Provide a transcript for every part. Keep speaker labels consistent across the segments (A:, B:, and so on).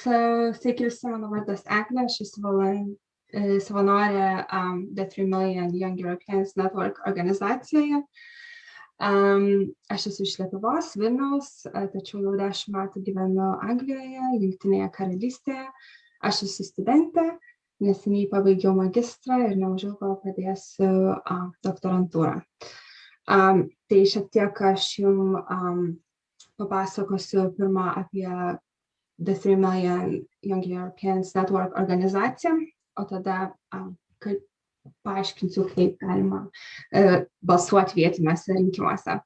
A: sveiki visi, mano vardas Eglė, aš esu savanorė The 3 Million Young Europeans Network organizacijoje. Aš esu iš Lietuvos, Vilniaus, tačiau jau 10 metų gyvenu Anglijoje, Jungtinėje karalystėje. Aš esu studentė, neseniai pabaigiau magistrą ir neužilgo pradėsiu doktorantūrą. Tai šiek tiek aš jums papasakosiu pirmą apie The 3 Million Young Europeans Network organizaciją, o tada paaiškinsiu, kaip galima balsuoti vietiniuose rinkimuose.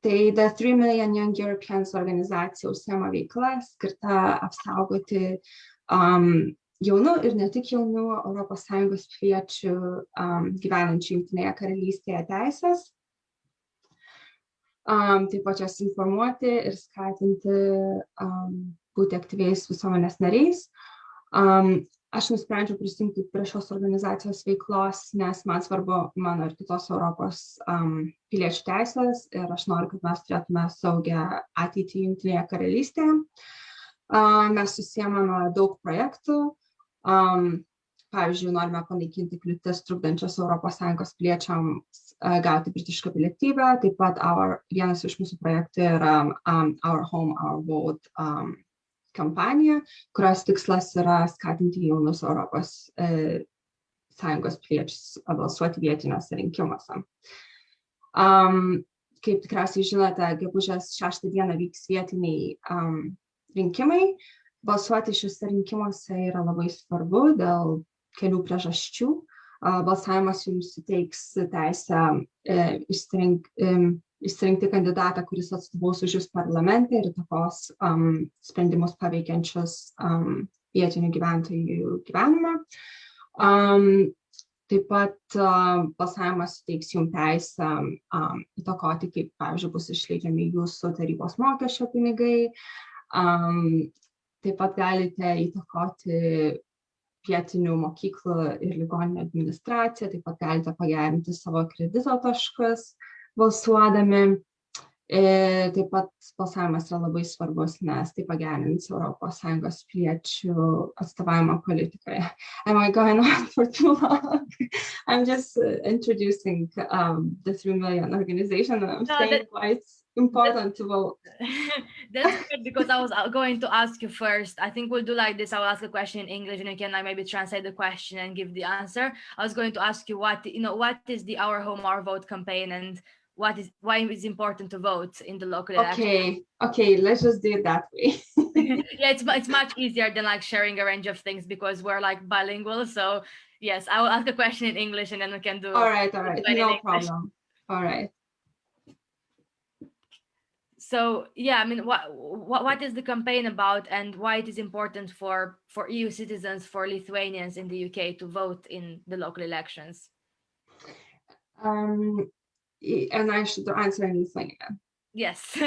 A: Tai The 3 Million Young Europeans organizacija užsiema veikla skirta apsaugoti jaunų ir ne tik jaunų ES piliečių gyvenančių Jungtinėje karalystėje teisės. Taip pat jas informuoti ir skatinti būti aktyviais visuomenės nariais. Aš nusprendžiau prisijungti prie šios organizacijos veiklos, nes man svarbu mano ir kitos Europos piliečių teisės ir aš noriu, kad mes turėtume saugią ateitį Jungtinėje karalystėje. Mes susiemame daug projektų. Pavyzdžiui, norime panaikinti kliūtis trukdančias ES piliečiams gauti britišką pilietybę. Taip pat vienas iš mūsų projektų yra Our Home, Our Vote kampanija, kurios tikslas yra skatinti jaunus ES piliečius balsuoti vietiniuose rinkimuose. Kaip tikriausiai žinote, gegužės 6 dieną vyks vietiniai rinkimai. Balsuoti šiuose rinkimuose yra labai svarbu dėl kelių priežasčių. Balsavimas jums suteiks teisę išsirinkti kandidatą, kuris atstovaus už jus parlamente ir įtakos sprendimus paveikiančius vietinių gyventojų gyvenimą. Taip pat balsavimas suteiks jums teisę įtakoti, kaip, pavyzdžiui, bus išleidžiami jūsų tarybos mokesčio pinigai. Taip pat galite įtakoti vietinių mokyklų ir ligoninių administraciją, taip pat galite pagerinti savo kredito taškus balsuodami. Taip pat balsavimas yra labai svarbus, nes tai pagerins ES piliečių atstovavimą politikoje. Am I going on for too long? I'm just introducing the 3 Million organization, and I'm saying why it's important to vote.
B: That's good, because I was going to ask you first. I think we'll do like this. I'll ask a question in English and you can like maybe translate the question and give the answer. I was going to ask you what is the Our Home, Our Vote campaign and why it's important to vote in the local election.
A: Okay, let's just do it that way.
B: Yeah, it's much easier than like sharing a range of things because we're like bilingual. So yes, I will ask a question in English and then we can do.
A: All right, no problem. All right.
B: So yeah, I mean, what is the campaign about and why it is important for EU citizens, for Lithuanians in the UK to vote in the local elections?
A: And I should answer in Lithuanian.
B: Yes.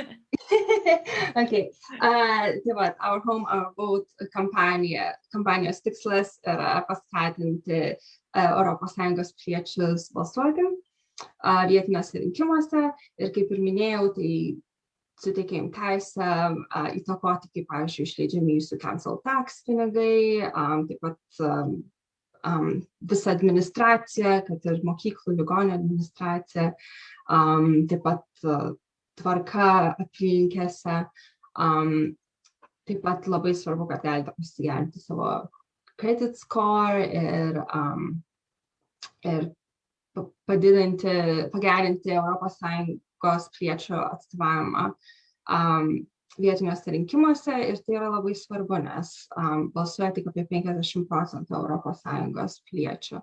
A: Okay. Tai va, Our Home, Our Vote kampanijos tikslas yra paskatinti ES piliečius balsuoti vietiniuose rinkimuose ir kaip ir minėjau, tai suteikia jums teisę įtakoti, kaip, pavyzdžiui, išleidžiami jūsų cancel tax pinigai, taip pat visa administracija, kad ir mokyklų, ligoninių administracija, taip pat tvarka apylinkėse. Taip pat labai svarbu, kad galite pasigerinti savo credit score ir pagerinti ES piliečių atstovavimą vietiniuose rinkimuose ir tai yra labai svarbu, nes balsuoja tik apie 50% ES piliečių.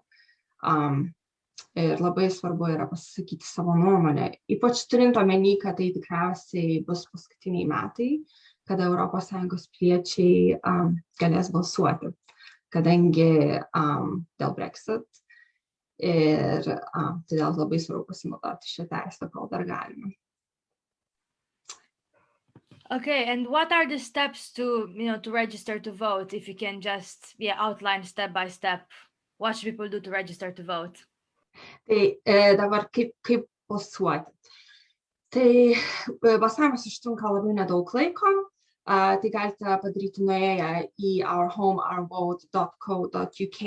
A: Ir labai svarbu yra pasisakyti savo nuomonę, ypač turint omeny, kad tai tikriausiai bus paskutiniai metai, kada ES piliečiai galės balsuoti, kadangi dėl Brexit. Ir todėl labai svarbu pasinaudoti šią teisę, kol dar galima.
B: Okay, and what are the steps to register to vote? If you can just outline step by step, what should people do to register to vote?
A: Tai dabar kaip balsuoti? Tai balsavimas užtrunka labai nedaug laiko. Tai galite padaryti nuėję į ourhome.ourvote.co.uk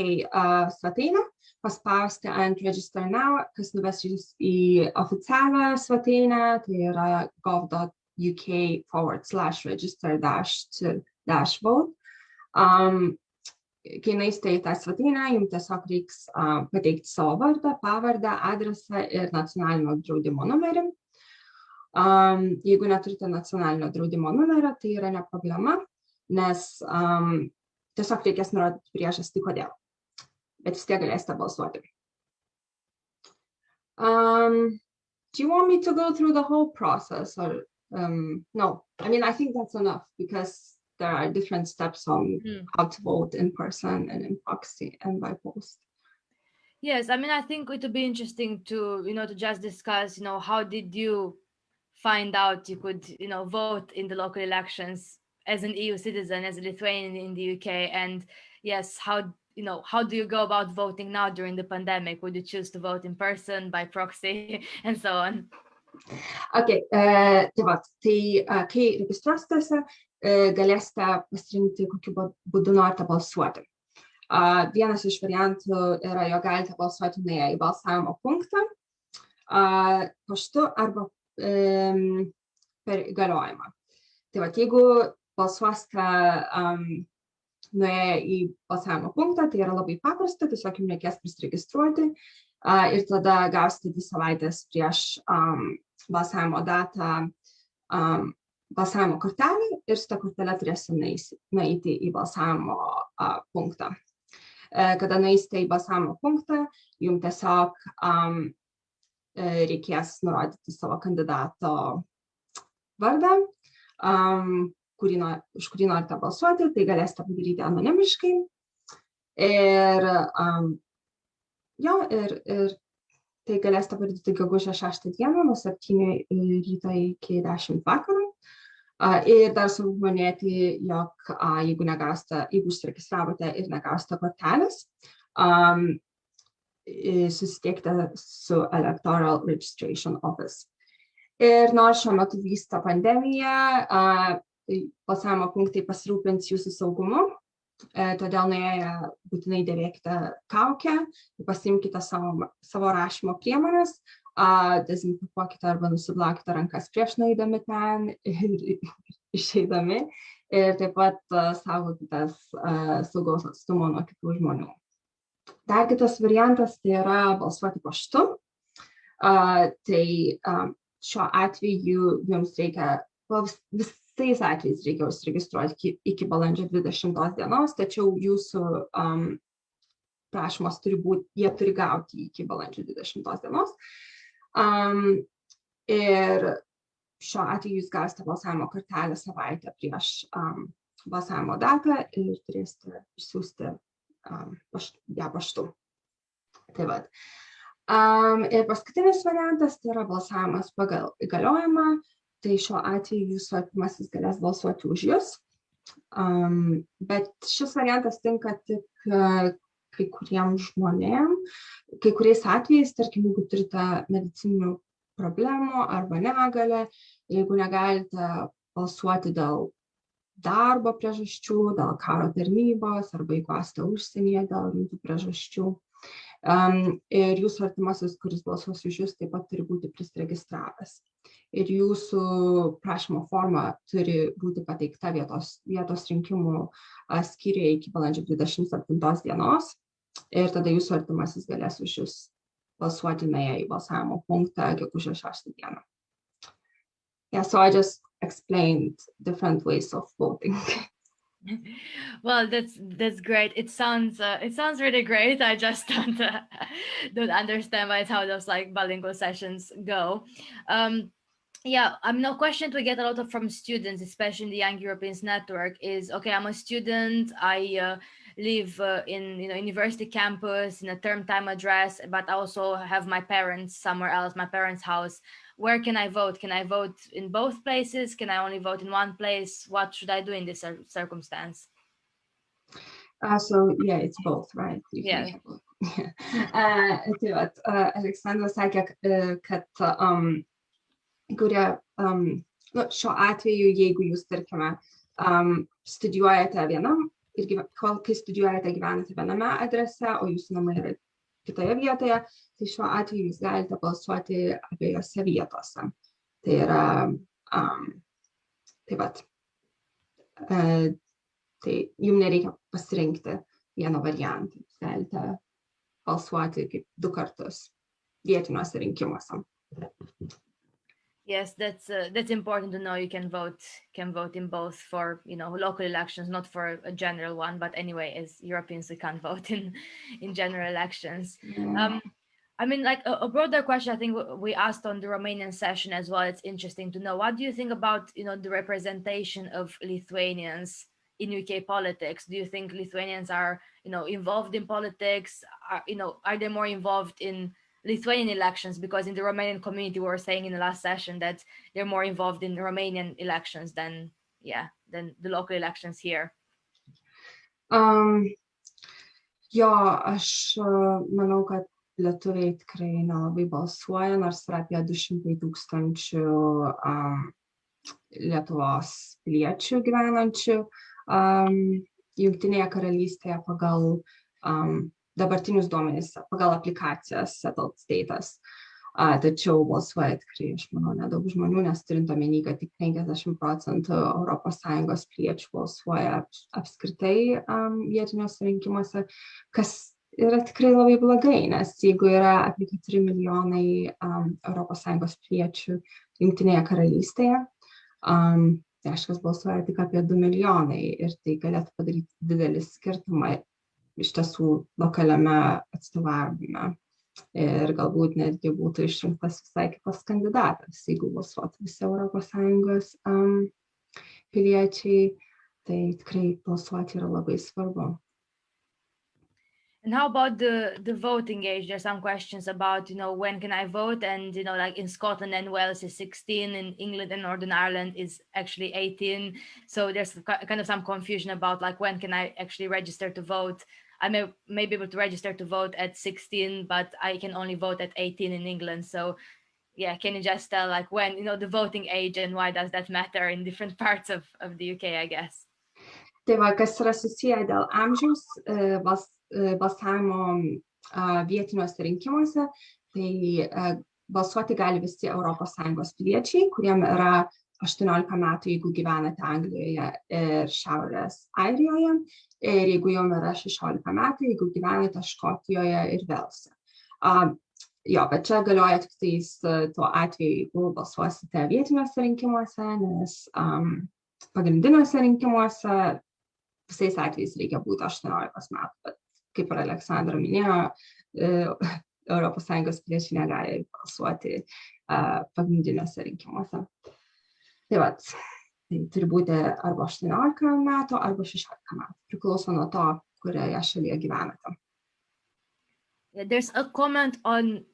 A: svetainę, paspausti ant Register Now, kas nuves jūs į oficialią svetainę, tai yra gov.uk/register-to-vote. Kai nueisite į tą svetainę, jums tiesiog reiks pateikti savo vardą, pavardę, adresą ir nacionalinio draudimo numerį. Jeigu neturite nacionalinio draudimo numerio, tai yra ne problema, nes tiesiog reikės nurodyti priežastį, kodėl. Bet vis tiek galėsite balsuoti. Do you want me to go through the whole process or no? I mean, I think that's enough because there are different steps on how to vote in person and in proxy and by post.
B: Yes, I mean, I think it would be interesting to, to just discuss, how did you find out you could, vote in the local elections as an EU citizen, as a Lithuanian in the UK, and yes, how do you go about voting now during the pandemic? Would you choose to vote in person, by proxy, and so on?
A: Okay, tai kai registruositės, galėsite pasirinkti, kokiu būdu norite balsuoti. Vienas iš variantų yra, jog galite balsuoti nuėję į balsavimo punktą, paštu arba per įgaliojimą. Tai jeigu balsuosite nuėję į balsavimo punktą, tai yra labai paprasta, tiesiog jums reikės prisiregistruoti ir tada gausite 2 savaitės prieš balsavimo datą balsavimo kortelį ir su ta kortelė turėsite nueiti į balsavimo punktą. Kada nueisite į balsavimo punktą, jums tiesiog reikės nurodyti savo kandidato vardą, už kurį norite balsuoti, tai galėsite padaryti anonimiškai. Ir tai galėsite padaryti gegužės 6 dieną nuo 7 ryto iki 10 vakaro. Ir dar svarbu paminėti, jog jeigu užsiregistravote ir negausite kortelės, susisiekite su Electoral Registration Office. Ir nors šiuo metu vyksta pandemija, balsavimo punktai pasirūpins jūsų saugumu, todėl nuėję būtinai dėvėkite kaukę, pasiimkite savo rašymo priemones, dezinfekuokite arba nusiplaukite rankas prieš nueidami ten ir išeidami ir taip pat saugokitės saugaus atstumo nuo kitų žmonių. Dar kitas variantas tai yra balsuoti paštu. Tai šiuo atveju jums reikia, visais atvejais reikia užsiregistruoti iki balandžio 20 dienos, tačiau jūsų prašymas jie turi gauti iki balandžio 20 dienos. Ir šiuo atveju jūs gausite balsavimo kortelę savaitę prieš balsavimo datą ir turėsite išsiųsti ją paštu. Tai vat. Ir paskutinis variantas tai yra balsavimas pagal įgaliojimą. Tai šiuo atveju jūsų artimasis galės balsuoti už jus. Bet šis variantas tinka tik kai kuriems žmonėms. Kai kuriais atvejais, tarkim, jeigu turite medicininių problemų arba negalią, jeigu negalite balsuoti dėl darbo priežasčių, dėl karo tarnybos arba jeigu esate užsienyje dėl rimtų priežasčių. Ir jūsų artimasis, kuris balsuos už jūs, taip pat turi būti prisiregistravęs. Ir jūsų prašymo forma turi būti pateikta vietos rinkimų skyriuje iki balandžio 27 dienos. Ir tada jūsų artimasis galės už jūs balsuoti nuėję į balsavimo punktą gegužės 6 dieną. Yeah, so I just explained different ways of voting.
B: Well, that's great. It sounds really great. I just don't understand how those bilingual sessions go. Yeah, I mean, a question we get a lot from students, especially in the Young Europeans Network, is okay. I'm a student. I live in university campus in a term time address, but I also have my parents somewhere else, my parents' house. Where can I vote? Can I vote in both places? Can I only vote in one place? What should I do in this circumstance?
A: So yeah, it's both, right?
B: Yeah.
A: Tai vat, Aleksandras sakė, kad kurie, šiuo atveju, jeigu jūs, tarkime, studijuojate vienam ir kai studijuojate gyvenate viename adrese, o jūsų namai yra kitoje vietoje, tai šiuo atveju jūs galite balsuoti abiejose vietose. Tai yra, taip pat, tai jums nereikia pasirinkti vieno variantą, jūs galite balsuoti kaip 2 kartus vietiniuose rinkimuose.
B: Yes, that's important to know. You can vote in both for, local elections, not for a general one, but anyway, as Europeans, we can't vote in general elections.
A: Yeah.
B: I mean, like a broader question, I think we asked on the Romanian session as well. It's interesting to know, what do you think about, the representation of Lithuanians in UK politics? Do you think Lithuanians are, involved in politics? Are they more involved in Lithuanian elections? Because in the Romanian community, we were saying in the last session that they're more involved in Romanian elections than the local elections here.
A: Jo, aš manau, kad lietuviai tikrai nelabai balsuoja, nors yra apie 200,000 Lietuvos piliečių gyvenančių Jungtinėje karalystėje pagal dabartinius duomenys, pagal aplikacijas Settled Status. Tačiau balsuoja tikrai, aš manau, nedaug žmonių, nes turint omeny, kad tik 50% ES piliečių balsuoja apskritai vietiniuose rinkimuose, kas yra tikrai labai blogai, nes jeigu yra apie 4 milijonai ES piliečių Jungtinėje karalystėje, reiškia, balsuoja tik apie 2 milijonai ir tai galėtų padaryti didelį skirtumą iš tiesų lokaliame atstovavime. Ir galbūt netgi būtų išrinktas visai kitas kandidatas, jeigu balsuotų visi ES piliečiai, tai tikrai balsuoti yra labai svarbu.
B: And how about the voting age? There's some questions about, when can I vote? And, like in Scotland and Wales is 16, in England and Northern Ireland is actually 18. So there's kind of some confusion about like, when can I actually register to vote? I may be able to register to vote at 16, but I can only vote at 18 in England. So yeah, can you just tell like when, the voting age and why does that matter in different parts of the UK, I guess?
A: Tai va, kas yra susiję dėl amžiaus balsavimo vietiniuose rinkimuose, tai balsuoti gali visi ES piliečiai, kuriem yra 18 metų, jeigu gyvenate Anglijoje ir Šiaurės Airijoje, ir jeigu jums yra 16 metų, jeigu gyvenate Škotijoje ir Velse. Jo, bet čia galioja tik tais tuo atveju, jeigu balsuosite vietiniuose rinkimuose, nes pagrindiniuose rinkimuose visais atvejais reikia būti 18 metų, bet kaip ir Aleksandra minėjo, ES piliečiai negali balsuoti pagrindiniuose rinkimuose. Tai vat, tai turi būti arba 18 metų, arba 16 metų, priklauso nuo to, kurioje šalyje gyvenate.
B: Yeah, there's a comment on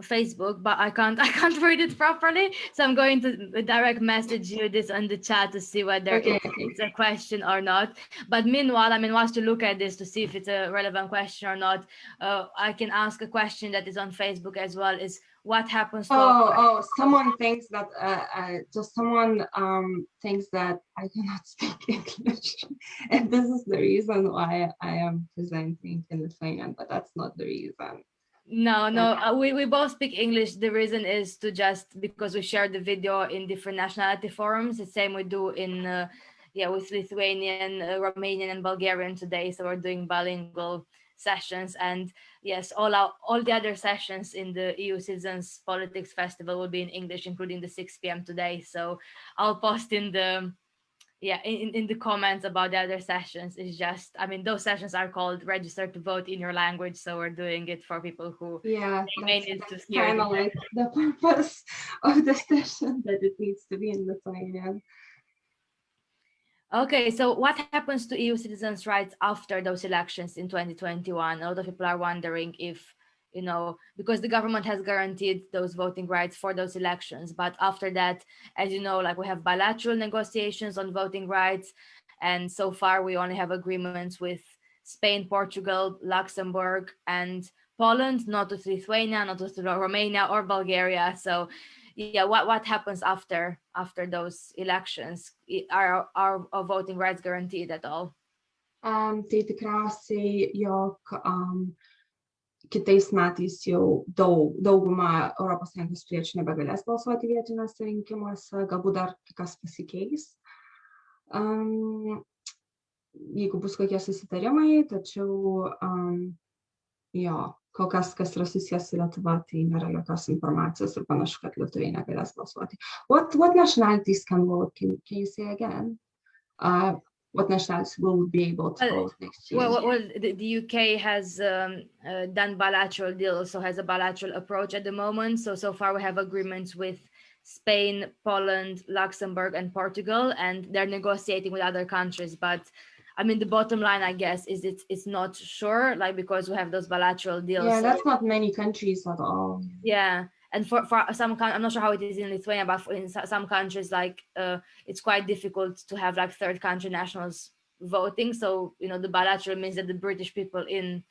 B: Facebook, but I can't read it properly, so I'm going to direct message you this on the chat to see whether it's a question or not. But meanwhile, whilst you look at this to see if it's a relevant question or not, I can ask a question that is on Facebook as well, is what happens to
A: someone thinks that thinks that I cannot speak English, and this is the reason why I am presenting in Lithuanian, but that's not the reason.
B: No, we both speak English. The reason is to just because we share the video in different nationality forums. The same we do in with Lithuanian, Romanian, and Bulgarian today. So we're doing bilingual sessions, and yes, all the other sessions in the EU Citizens Politics Festival will be in English, including the 6 p.m. today. So I'll post in the in the comments about the other sessions. It's just, those sessions are called Register to Vote in Your Language, so we're doing it for people who may need to hear
A: kind of like the purpose of the session, that it needs to be in Lithuanian.
B: Okay, so what happens to EU citizens' rights after those elections in 2021? A lot of people are wondering if, because the government has guaranteed those voting rights for those elections. But after that, as you know, we have bilateral negotiations on voting rights. And so far, we only have agreements with Spain, Portugal, Luxembourg, and Poland, not with Lithuania, not with Romania or Bulgaria. So what happens after those elections? Are our voting rights guaranteed at all?
A: Tai tikriausiai, jog kitais metais jau dauguma ES piliečių nebegalės balsuoti vietiniuose rinkimuose, galbūt dar kas pasikeis, jeigu bus kokie susitarimai, tačiau kol kas yra susijęs su Lietuva, tai nėra jokios informacijos ir panašu, kad lietuviai negalės balsuoti. What nationalities can vote? Can you say again? What nationalities will be able to vote next year?
B: Well, the UK has done bilateral deals, so has a bilateral approach at the moment. So far we have agreements with Spain, Poland, Luxembourg, and Portugal, and they're negotiating with other countries. But I mean, the bottom line, I guess, is it's not sure, like, because we have those bilateral deals.
A: Yeah, that's not many countries at all.
B: Yeah. And for some, I'm not sure how it is in Lithuania, but in some countries, like it's quite difficult to have like third country nationals voting. So, the bilateral means that the British people in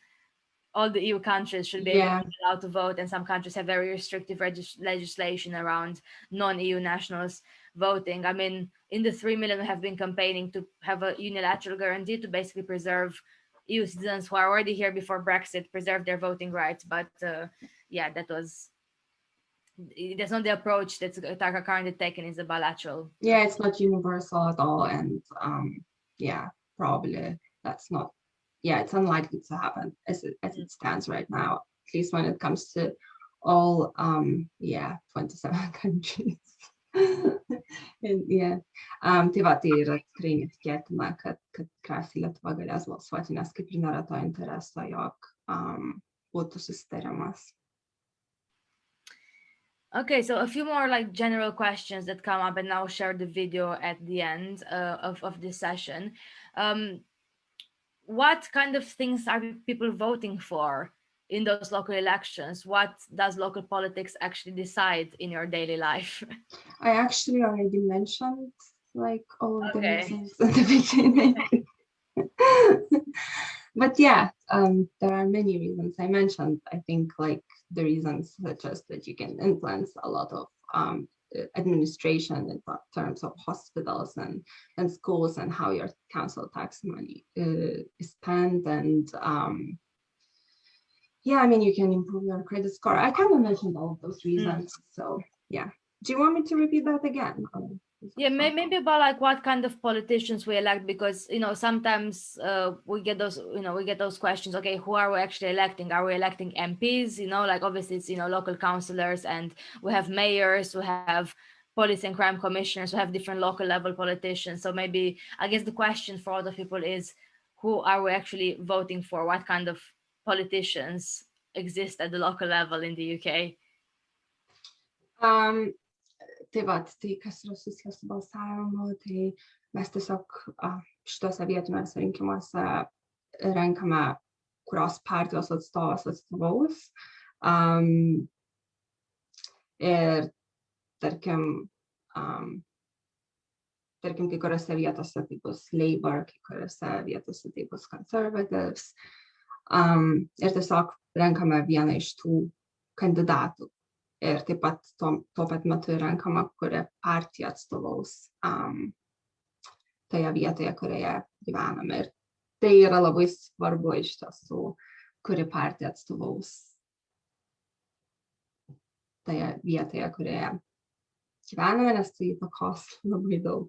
B: all the EU countries should be allowed to vote. And some countries have very restrictive legislation around non-EU nationals voting. I mean, in the 3 million, we have been campaigning to have a unilateral guarantee to basically preserve EU citizens who are already here before Brexit, preserve their voting rights. But that's not the approach that's currently taken, is a bilateral.
A: Yeah, it's not universal at all. And probably that's not, it's unlikely to happen as it stands right now, at least when it comes to all 27 countries. Tai yra tikrai netikėtina, kad tikriausiai Lietuva galės balsuoti, nes kaip ir nėra to intereso, jog būtų susitarimas.
B: Okay, so a few more like general questions that come up, and I'll share the video at the end of this session. What kind of things are people voting for in those local elections? What does local politics actually decide in your daily life?
A: I actually already mentioned like all of the reasons at the beginning. But there are many reasons I mentioned. I think like the reasons such as that you can influence a lot of administration in terms of hospitals and schools and how your council tax money is spent, and you can improve your credit score. I kind of mentioned all of those reasons. So do you want me to repeat that again?
B: Maybe about like what kind of politicians we elect, because sometimes we get those questions. Okay, who are we actually electing? Are we electing MPs? Like obviously it's local councillors, and we have mayors, we have police and crime commissioners, we have different local level politicians. So maybe I guess the question for other people is, who are we actually voting for? What kind of politicians exist at the local level in the UK?
A: Tai kas yra susijęs su balsavimu, tai mes tiesiog šituose vietiniuose rinkimuose renkame, kurios partijos atstovas atstovaus. Ir tarkim, kai kuriuose vietose tai bus Labour, kai kuriuose vietose tai bus Conservatives. Ir tiesiog renkame vieną iš tų kandidatų. Ir taip pat tuo pat metu renkama, kuria partija atstovaus toje vietoje, kurioje gyvename. Ir tai yra labai svarbu iš tiesų, kuri partija atstovaus toje vietoje, kurioje gyvename, nes tai įtakos labai daug.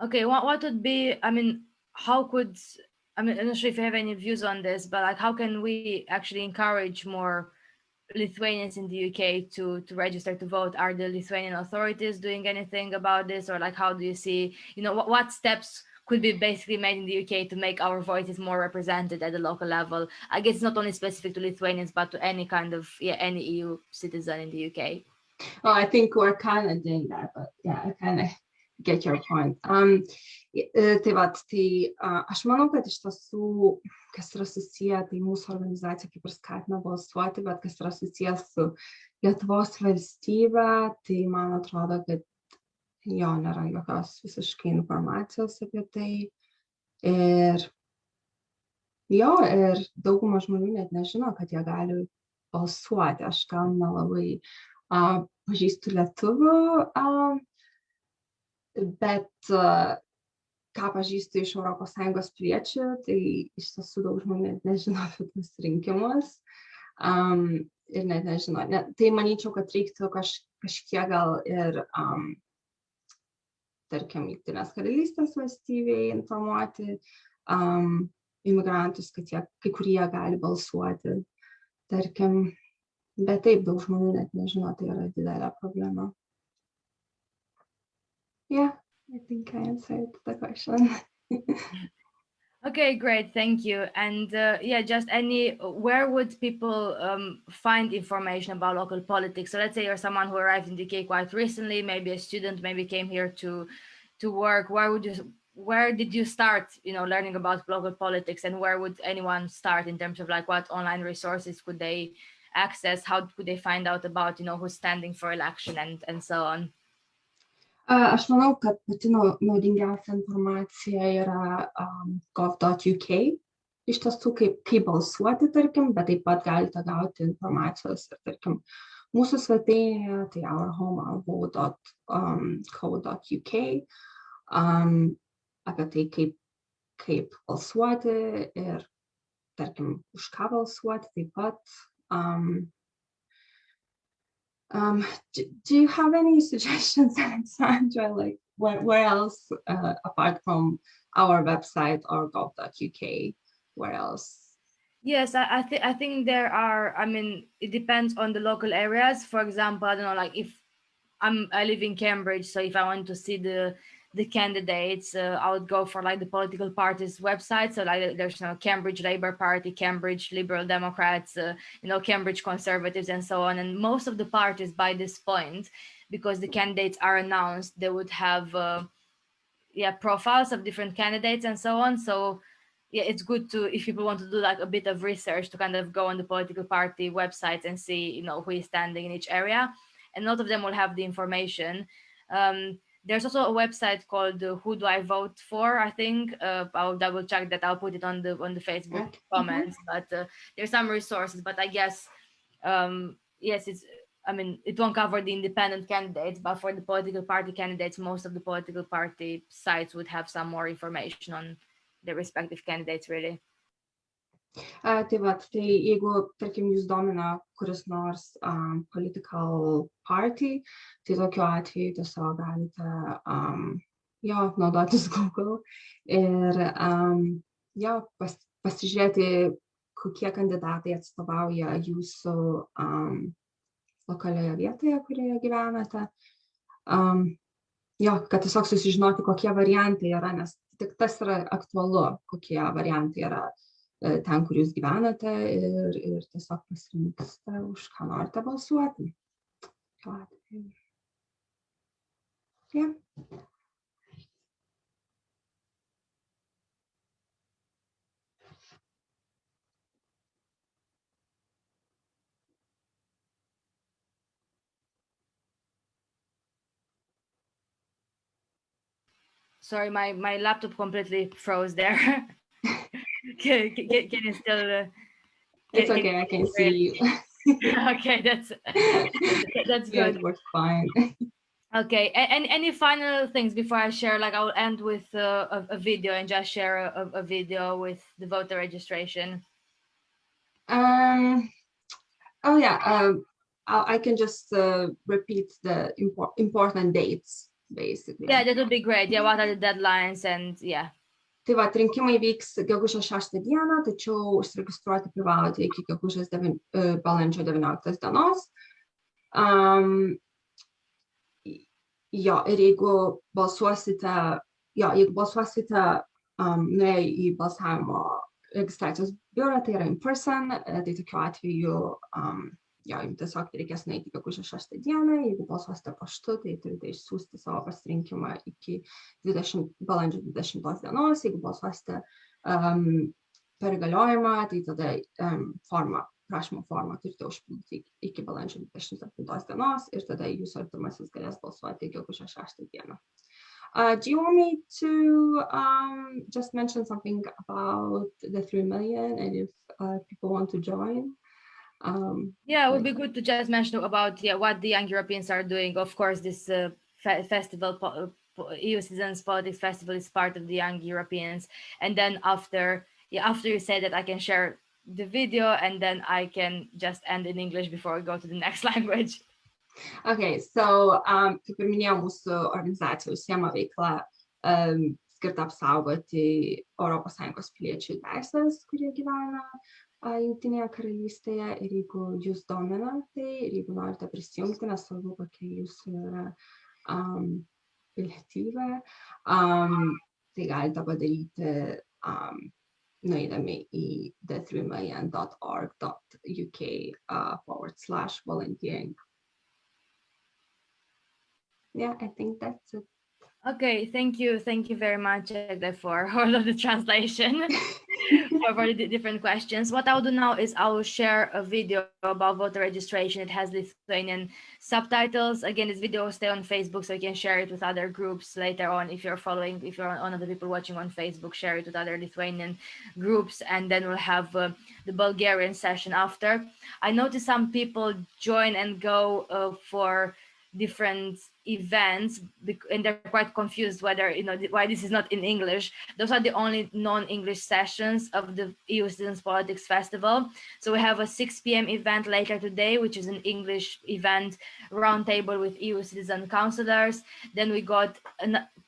B: Okay, what would be, I mean, I'm not sure if you have any views on this, but like, how can we actually encourage more Lithuanians in the UK to register to vote? Are the Lithuanian authorities doing anything about this, or like, how do you see, what steps could be basically made in the UK to make our voices more represented at the local level? I guess it's not only specific to Lithuanians, but to any kind of any EU citizen in the UK.
A: Well, I think we're kind of doing that, but I kind of get your point. Aš manau, kad iš tiesų, kas yra susiję, tai mūsų organizacija kaip ir skatina balsuoti, bet kas yra susijęs su Lietuvos valstybe, tai man atrodo, kad nėra jokios visiškai informacijos apie tai. Ir Jo, ir dauguma žmonių net nežino, kad jie gali balsuoti. Aš gal nelabai pažįstu lietuvių, bet ką pažįstu iš ES piliečių, tai iš tiesų daug žmonių net nežino apie tuos rinkimus ir net nežino. Tai manyčiau, kad reiktų kažkiek gal ir, tarkim, Jungtinės karalystės valstybėje informuoti imigrantus, kad kai kurie gali balsuoti, tarkim, bet taip daug žmonių net nežino, tai yra didelė problema. Yeah, I think I answered the question.
B: Okay, great, thank you. And just where would people find information about local politics? So let's say you're someone who arrived in the UK quite recently, maybe a student, maybe came here to work. Where did you start, learning about local politics, and where would anyone start in terms of like what online resources could they access? How could they find out about, who's standing for election and so on?
A: Aš manau, kad pati naudingiausia informacija yra gov.uk, iš tiesų kaip balsuoti, tarkim, bet taip pat galite gauti informacijos ir, tarkim, mūsų svetainėje, tai ourhome.co.uk, apie tai, kaip balsuoti ir, tarkim, už ką balsuoti taip pat. Do you have any suggestions, Alexandra, like where else, apart from our website or gov.uk, where else?
B: Yes, I think there are, it depends on the local areas. For example, I don't know, like if I live in Cambridge, so if I want to see the candidates, I would go for like the political parties' website. So like there's Cambridge Labour Party, Cambridge Liberal Democrats, Cambridge Conservatives, and so on. And most of the parties by this point, because the candidates are announced, they would have profiles of different candidates and so on. So it's good to, if people want to do like a bit of research, to kind of go on the political party websites and see who is standing in each area. And a lot of them will have the information. There's also a website called Who Do I Vote For, I think. I'll double check that. I'll put it on the Facebook comments. But there's some resources. But I guess, yes, it won't cover the independent candidates, but for the political party candidates, most of the political party sites would have some more information on the respective candidates, really.
A: Tai jeigu, tarkim, jūs domina kuris nors political party, tai tokiu atveju tiesiog galite naudotis Google ir pasižiūrėti, kokie kandidatai atstovauja jūsų lokalioje vietoje, kurioje gyvenate. Kad tiesiog susižinoti, kokie variantai yra, nes tik tas yra aktualu, kokie variantai yra ten, kur jūs gyvenate ir tiesiog pasirinksite, už ką norite balsuoti. Yeah.
B: Sorry, my laptop completely froze there. Can you still?
A: It's okay, I can see you.
B: Okay, that's good.
A: It works fine.
B: Okay, and any final things before I share? Like I will end with a video and just share a video with the voter registration.
A: I can just repeat the important dates, basically.
B: Yeah, that would be great. Yeah, what are the deadlines and yeah.
A: Tai rinkimai vyks gegužės 6 dieną, tačiau užsiregistruoti privalote iki gegužės balandžio 19 dienos. Ir jeigu balsuosite nuėję į balsavimo registracijos biurą, tai yra in person, tai tokiu atveju jums tiesiog reikės nueiti gegužės 6 dieną, jeigu balsuosite paštu, tai turite išsiųsti savo pasirinkimą iki balandžio 20 dienos, jeigu balsuosite per įgaliojimą, tai tada prašymo formą turite užpildyti iki balandžio 27 dienos ir tada jūsų artimasis galės balsuoti gegužės 6 dieną. Do you want me to just mention something about the 3 million and if people want to join?
B: Yeah, it would be good to just mention about what the Young Europeans are doing. Of course, this festival, EU Citizens Politics Festival, is part of the Young Europeans. And then after you say that, I can share the video and then I can just end in English before we go to the next language.
A: Okay, so kaip ir minėjau, mūsų organizacija užsiema veikla skirta apsaugoti ES piliečių teisės, kurie gyvena Jungtinėje karalystėje, ir jeigu jūs domina tai, ir jeigu norite prisijungti, nesvarbu kokia jūsų yra pilietybė, tai galite padaryti nueidami į the3million.org.uk/volunteering. Yeah, I think that's it.
B: Okay, thank you very much for all of the translation for the different questions. What I'll do now is I will share a video about voter registration. It has Lithuanian subtitles. Again, this video will stay on Facebook, so you can share it with other groups later on. If you're one of the people watching on Facebook, share it with other Lithuanian groups, and then we'll have the Bulgarian session after. I noticed some people join and go for different events, and they're quite confused whether why this is not in English. Those are the only non-English sessions of the EU Citizens Politics Festival. So we have a 6 p.m. event later today, which is an English event, roundtable with EU citizen councillors. Then we got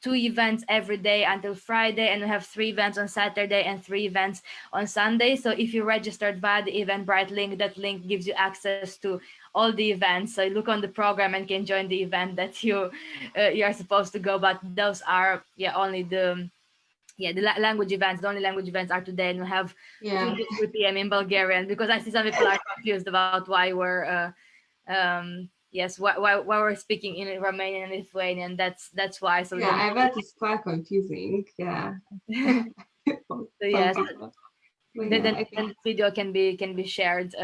B: 2 events every day until Friday, and we have 3 events on Saturday and 3 events on Sunday. So if you registered via the Eventbrite link, that link gives you access to all the events. So you look on the program and can join the event that you are supposed to go. But those are only the language events. The only language events are today, and we have 2 p.m. in Bulgarian, because I see some people are confused about why we're why we're speaking in Romanian and Lithuanian. That's why. So
A: I bet it's quite confusing. Yeah.
B: So yes, then the video can be shared.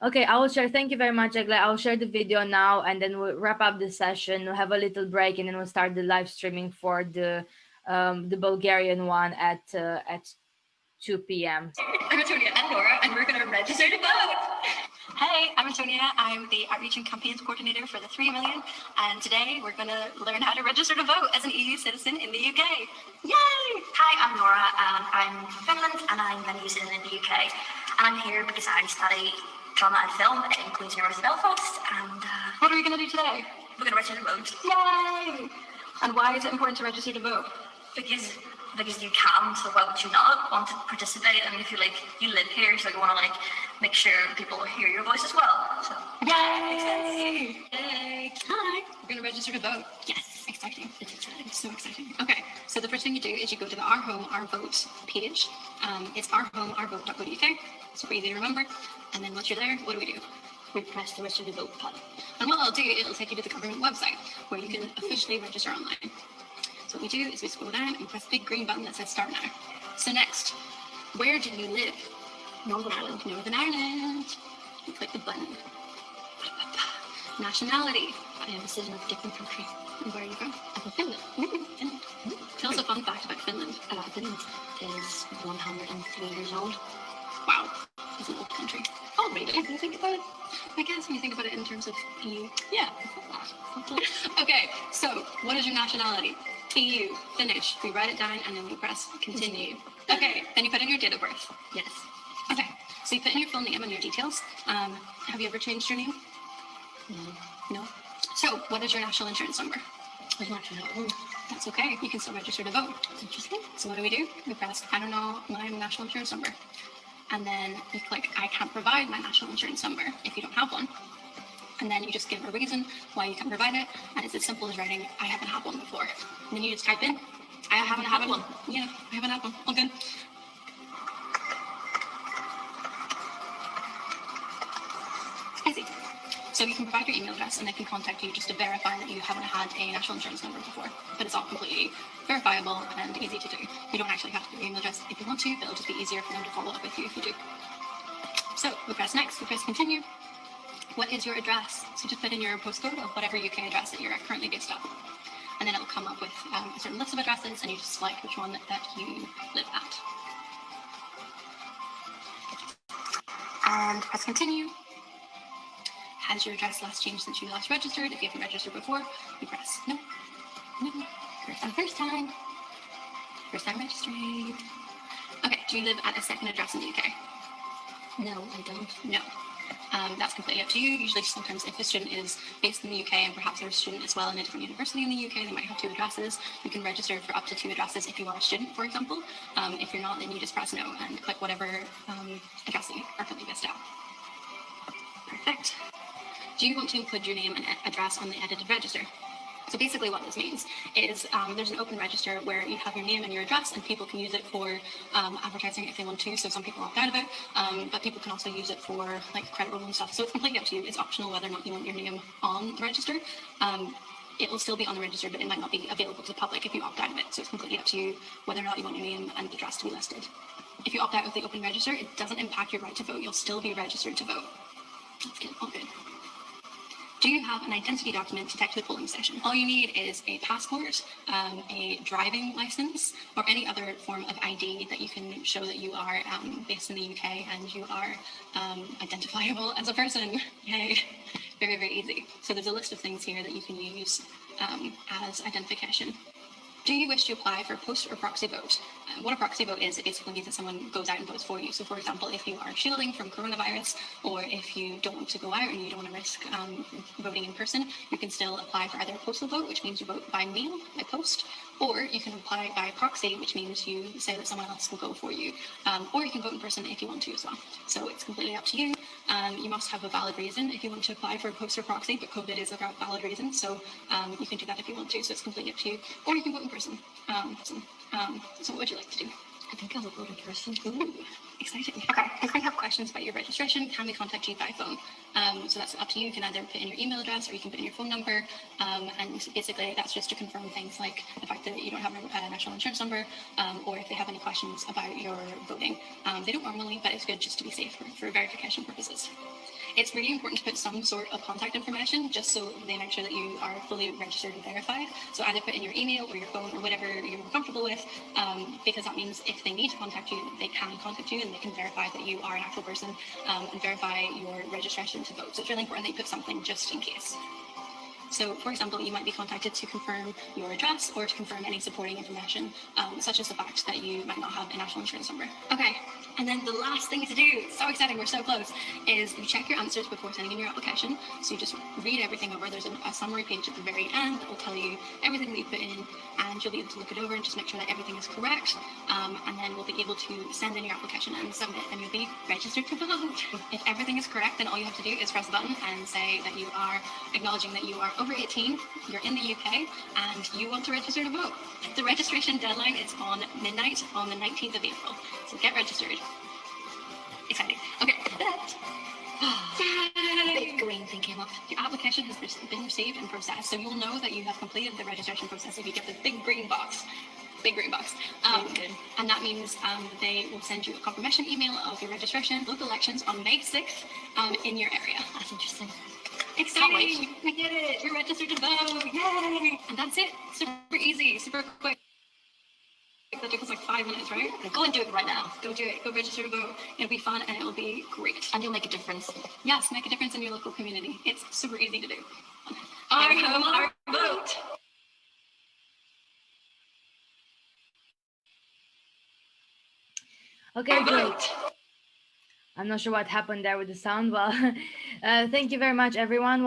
B: Okay, I will share. Thank you very much, Agla. I'll share the video now, and then we'll wrap up the session. We'll have a little break, and then we'll start the live streaming for the Bulgarian one at 2 p.m.
C: I'm Antonia and Nora, and we're going to register to vote. Hey, I'm Antonia. I'm the Outreach and Campaigns Coordinator for the 3 Million, and today we're going to learn how to register to vote as an EU citizen in the UK. Yay! Hi, I'm Nora, and I'm from Finland, and I'm an EU citizen in the UK. And I'm here because I study drama and film in Queen's University Belfast, and what are we going to do today? We're going to register to vote. Yay! And why is it important to register to vote? Because you can, so why would you not want to participate? I mean, if you live here, so you want to make sure people hear your voice as well. So yay! Yay! Hi! We're going to register to vote. Yes, exciting. It's exciting. So exciting. Okay, so the first thing you do is you go to the Our Home, Our Vote page. It's ourhomeourvote.co.uk. Super easy to remember. And then once you're there, what do? We press the register to vote button. And what it'll do, it'll take you to the government website where you can officially register online. So what we do is we scroll down and press the big green button that says Start Now. So next, where do you live? Northern Ireland. Northern Ireland. You click the button. Nationality. I am a citizen of a different country. And where are you from? I'm from Finland. Finland. Tell us a fun fact about Finland. Finland is 103 years old. Wow. It's an old country. Oh, really? When you think about it? I guess when you think about it in terms of EU. Yeah. Okay, so what is your nationality? EU, Finnish. We write it down and then we press continue. Okay, then you put in your date of birth. Yes. Okay, so you put in your full name and your details. Have you ever changed your name? No. So what is your national insurance number? I don't know. That's okay. You can still register to vote. That's interesting. So what do? We press I don't know my national insurance number. And then you click I can't provide my national insurance number if you don't have one. And then you just give a reason why you can't provide it. And it's as simple as writing, I haven't had one before. And then you just type in, I haven't had one. Yeah, I haven't had one. All good. Easy. So you can provide your email address and they can contact you just to verify that you haven't had a national insurance number before. But it's all completely verifiable and easy to do. You don't actually have to give your email address if you want to, but it'll just be easier for them to follow up with you if you do. So we press next, we press continue. What is your address? So just put in your postcode of whatever UK address that you're currently based at. and then it'll come up with a certain list of addresses, and you just select which one that you live at. And press continue. Has your address last changed since you last registered? If you haven't registered before, you press no, no, first time registering. Okay, do you live at a second address in the UK?
D: No, I don't.
C: No. That's completely up to you. Usually, sometimes if a student is based in the UK and perhaps they're a student as well in a different university in the UK, they might have 2 addresses. You can register for up to 2 addresses if you are a student, for example. If you're not, then you just press no and click whatever address you are currently based at. Perfect. Do you want to include your name and address on the edited register? So basically what this means is there's an open register where you have your name and your address, and people can use it for advertising if they want to. So some people opt out of it, but people can also use it for like credit roll and stuff. So it's completely up to you. It's optional whether or not you want your name on the register. It will still be on the register, but it might not be available to the public if you opt out of it. So it's completely up to you whether or not you want your name and address to be listed. If you opt out of the open register, it doesn't impact your right to vote. You'll still be registered to vote. That's good. All good. Do you have an identity document to take to the polling station? All you need is a passport, a driving license, or any other form of ID that you can show that you are based in the UK and you are identifiable as a person. Yay. Very, very easy. So there's a list of things here that you can use as identification. Do you wish to apply for a post or proxy vote? What a proxy vote is, it basically means that someone goes out and votes for you. So for example, if you are shielding from coronavirus, or if you don't want to go out and you don't want to risk voting in person, you can still apply for either a postal vote, which means you vote by mail, by post, or you can apply by proxy, which means you say that someone else will go for you, or you can vote in person if you want to as well. So it's completely up to you. You must have a valid reason if you want to apply for a post or proxy, but COVID is a valid reason, so you can do that if you want to, so it's completely up to you. Or you can vote in person. So what would you like to do?
D: I think I'll vote in person.
C: Ooh, exciting. Okay, if we have questions about your registration, can we contact you by phone? So that's up to you. You can either put in your email address or you can put in your phone number. And basically that's just to confirm things like the fact that you don't have a national insurance number, or if they have any questions about your voting. They don't normally, but it's good just to be safe for verification purposes. It's really important to put some sort of contact information just so they make sure that you are fully registered and verified. So either put in your email or your phone or whatever you're more comfortable with, because that means if they need to contact you, they can contact you and they can verify that you are an actual person and verify your registration to vote. So it's really important that you put something just in case. So, for example, you might be contacted to confirm your address or to confirm any supporting information, such as the fact that you might not have a national insurance number. Okay, and then the last thing to do, so exciting, we're so close, is you check your answers before sending in your application. So you just read everything over. There's a summary page at the very end that will tell you everything that you put in, and you'll be able to look it over and just make sure that everything is correct. And then we'll be able to send in your application and submit, and you'll be registered to vote. If everything is correct, then all you have to do is press a button and say that you are acknowledging that you are over 18, you're in the UK, and you want to register to vote. The registration deadline is on midnight on the 19th of April. So get registered. Exciting. Okay.
D: Big green thing came up.
C: Your application has been received and processed, so you'll know that you have completed the registration process if you get this big green box. Big green box. And that means they will send you a confirmation email of your registration, local elections on May 6th in your area.
D: That's interesting.
C: Exciting! We did it! We're registered to vote! Yay! And that's it. Super easy, super quick. That took us like 5 minutes, right?
D: Go and do it right now.
C: Go do it. Go register to vote. It'll be fun and it'll be great.
D: And you'll make a difference.
C: Yes, make a difference in your local community. It's super easy to do. Our home, our vote!
B: Okay, great. I'm not sure what happened there with the sound. Well, thank you very much, everyone.